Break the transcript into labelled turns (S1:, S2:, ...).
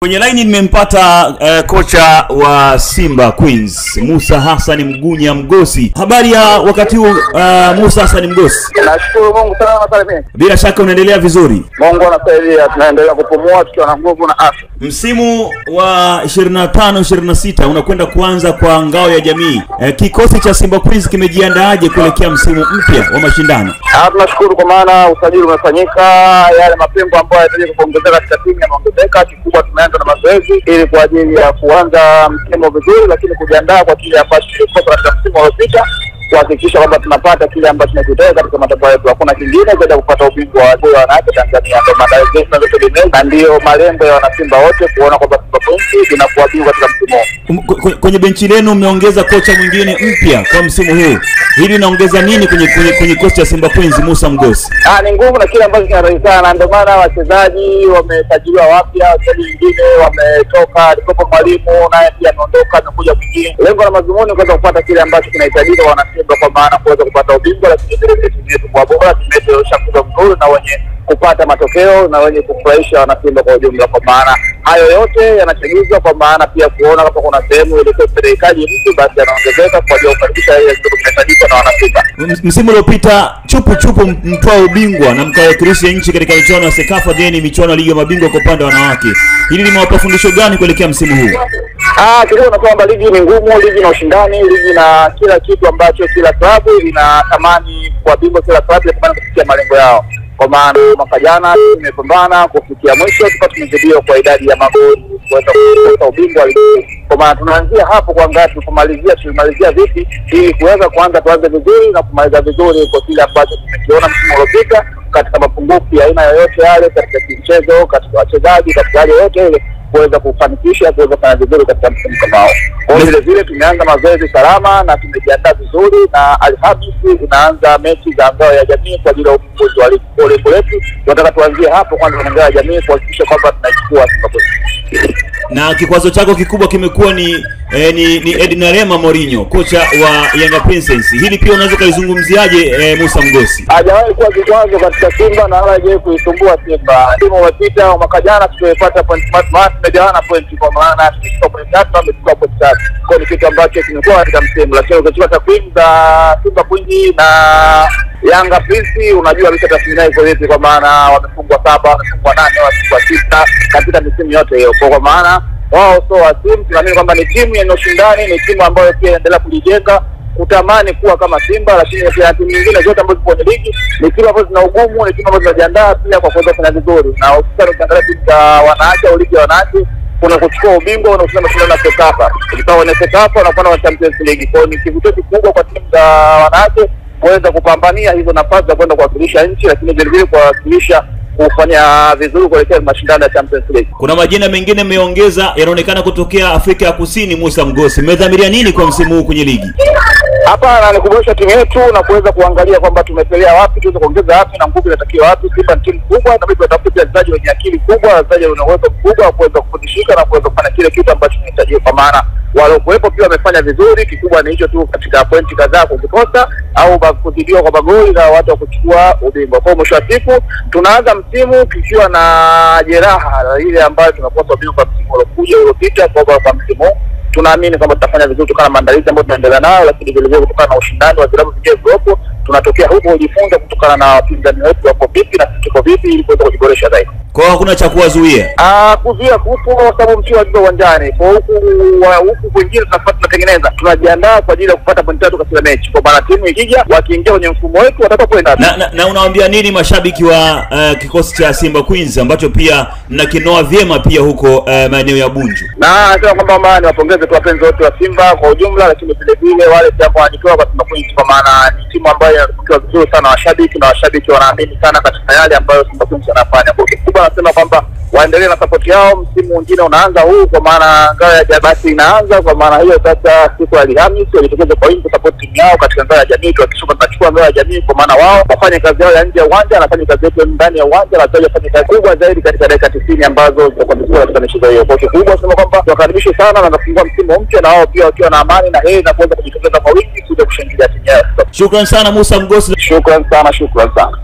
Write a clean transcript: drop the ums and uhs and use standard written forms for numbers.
S1: Kwenye line nimempata kocha wa Simba Queens, Musa Hassan Mgunya Mgosi. Habari ya wakati huu Musa Hassan Mgosi?
S2: Nashukuru Mungu sana salimia.
S1: Bila shaka unaendelea vizuri?
S2: Mungu anasaidia, tunaendelea kupumua tukiwa na nguvu na afya.
S1: Msimu wa 25-26 unakwenda kuanza kwa ngao ya jamii. Kikosi cha Simba Queens kimejiandaaje kuelekea msimu mpya wa mashindano?
S2: Tunashukuru kwa maana usajili umefanyika, yale mapengo ambayo yanataka kuongezeka katika timu yameongezeka. Kikubwa tumeanza na mazoezi ili kwa ajili ya kuanza msimu vizuri, lakini kujiandaa kwa kile ambacho kilikuwa katika msimu uliopita, kuhakikisha kwamba tunapata kile ambacho tunakitaka katika matokeo yetu. Hakuna kingine zaidi ya kupata ubingwa wa wanawake Tanzania. Ndio maandalizi tunayotegemea na ndio malengo ya wanasimba wote, kuona kwamba Simba Queens inakuwa bingwa katika msimu huu.
S1: Kwenye benchi lenu mmeongeza kocha mwingine mpya kwa msimu huu. Hili linaongeza nini kwenye kocha cha Simba Queens Musa Mgosi?
S2: Ni nguvu na kile ambacho kinarahisana, ndio maana wachezaji wamesajiliwa wapya, wachezaji wengine wametoka, alikopo mwalimu naye pia ameondoka, amekuja mwingine. Lengo la madhumuni kuweza kupata kile ambacho kinahitajika kwa wanasimba, kwa maana kuweza kupata ubingwa, lakini vile vile timu yetu kwa bora, tumeshakuza mzuri na wenye kupata matokeo na wenye kufurahisha wanasimba kwa ujumla. Kwa maana hayo yote yanachagizwa, kwa maana pia kuona kama kuna sehemu ile inahitaji mtu, basi anaongezeka kwa ajili ya kufanikisha ile kitu kinachohitajika na wanasimba.
S1: Msimu uliopita chupu mtoa ubingwa na mkawakilisha nchi katika michuano ya Sekafa Deni, michuano ya ligi ya mabingwa kwa upande wa wanawake. Hili limewapa fundisho gani kuelekea msimu huu?
S2: Kidogo na kwamba ligi ni ngumu, ligi na ushindani, ligi na kila kitu ambacho kila klabu inatamani kwa bingwa, kila klabu inatamani kufikia malengo yao. Kwa maana mwaka jana tumepambana kufikia mwisho, tukao tumezidiwa kwa idadi ya magoli kuweza kupata ubingwa. Kwa maana tunaanzia hapo kwa ngapi tumalizia vipi ili kuweza kuanza tuanze vizuri na kumaliza vizuri kwa kile ambacho tumekiona msimu uliopita, katika mapungufu ya aina yoyote yale, katika mchezo, katika wachezaji, katika hali yote ile, kuweza kufanikisha kuweza kufanya vizuri katika msimu kama huu. Kwa vile vile tumeanza mazoezi salama na tumejiandaa vizuri, na Alhamisi inaanza mechi za ngao ya jamii kwa ajili ya ufunguzi wa ligi letu. Tunataka tuanzie hapo kwanza na ngao ya jamii kuhakikisha kwamba tunachukua Simba Queens.
S1: Na kikwazo chako kikubwa kimekuwa ni Edna Rema Mourinho, kocha wa Yanga Princess. Hili pia unaweza kaizungumziaje Musa Mgosi?
S2: Hajawahi kuwa kikwazo katika Simba na hajawahi kuisumbua Simba. Timu iliyopita mwaka jana tulipata point tumegawana point, kwa maana tulikuwa point 3 tumechukua point 3. Kwa ni kitu ambacho kimekuwa katika msimu, lakini ukichukua takwimu za Simba Queens na Yanga Princess unajua licha tathmini iko vipi, kwa maana wamefungwa 7, wamefungwa 8, wamefungwa 6 katika misimu yote hiyo. Kwa maana wao sio wasimu, tunaamini kwamba ni timu yenye ushindani, ni timu ambayo pia inaendelea kujijenga, kutamani kuwa kama Simba, lakini pia timu nyingine zote ambazo zipo kwenye ligi ni timu ambazo zina ugumu, ni timu ambazo zinajiandaa pia kwa kuweza kufanya vizuri. Na hususan ukiangalia timu za wanawake au ligi ya wanawake, kuna kuchukua ubingwa na usema mashindano ya Sekafa. Ilikuwa ni Sekafa na kuna Champions League. Kwa hiyo ni kivutio kikubwa kwa timu za wanawake kuweza kupambania hizo nafasi za kwenda kuwakilisha nchi, lakini vile vile kuwakilisha kufanya vizuri kuelekea mashindano ya Champions League.
S1: Kuna majina mengine mmeongeza yanaonekana kutokea Afrika ya Kusini. Musa Mgosi, mmedhamiria nini kwa msimu huu kwenye ligi?
S2: Hapa ni kuboresha timu yetu na kuweza kuangalia kwamba tumepelea wapi, tuweze kuongeza wapi na nguvu inatakiwa wapi. Simba ni timu kubwa na bado tunatafuta wachezaji wenye akili kubwa, wachezaji wenye uwezo mkubwa wa kuweza kufundishika na kuweza kufanya kile kitu ambacho tunahitaji. Kwa maana waliokuwepo pia wamefanya vizuri, kikubwa ni hicho tu, katika pointi kadhaa kuzikosa au kuzidiwa kwa magoli na watu wa kuchukua ubingwa. Kwa mwisho wa siku tunaanza msimu kikiwa na jeraha ile ambayo tunakosa ubingwa kwa msimu uliopita. Kwa msimu tunaamini kwamba tutafanya vizuri kutokana na maandalizi ambayo tunaendelea nayo, lakini vile vile kutokana na ushindani wa vilabu vingine vilivyopo. Tunatokea huko kujifunza kutokana na wapinzani wetu wako vipi na sisi tuko vipi, ili kuweza kujiboresha zaidi.
S1: Kwa hiyo hakuna cha kuwazuia.
S2: Kuzuia kupo kwa sababu mchezo wa uwanjani. Kwa huku kwingine tunatengeneza, tunajiandaa kwa ajili ya kupata point 3 katika mechi. Kwa maana timu ikija, wakiingia kwenye mfumo wetu watakapoenda.
S1: Na unawaambia nini mashabiki wa kikosi cha Simba Queens ambacho pia mnakinoa vyema pia huko maeneo ya Bunju?
S2: Na nasema kwamba ni wapongeze tu wapenzi wote wa Simba kwa ujumla, lakini vile vile wale ambao wanajitoa kwa Simba Queens, kwa maana ni timu ambayo inapokea vizuri sana washabiki, na washabiki wanaamini sana katika yale ambayo Simba Queens wanafanya. Kwa kikubwa nasema kwamba waendelee na support yao. Msimu mwingine unaanza huu, kwa maana ngao ya jamii inaanza. Kwa maana hiyo sasa siku ya Alhamisi walitokeza kwa wingi support timu yao katika ngao ya jamii, tuhakikishe tunachukua ngao ya jamii, kwa maana wao wafanye kazi yao ya nje ya uwanja, anafanya kazi yake ndani ya uwanja, na wafanye kazi kubwa zaidi katika dakika 90 ambazo zitakuwa nzuri katika michezo hiyo. Kwa kikubwa nasema kwamba tuwakaribishe sana na kufungua msimu mpya, na wao pia wakiwa na amani na heri na kuweza kujitokeza kwa wingi kuja kushangilia timu yao.
S1: Shukrani sana Musa Mgosi.
S2: Shukrani sana.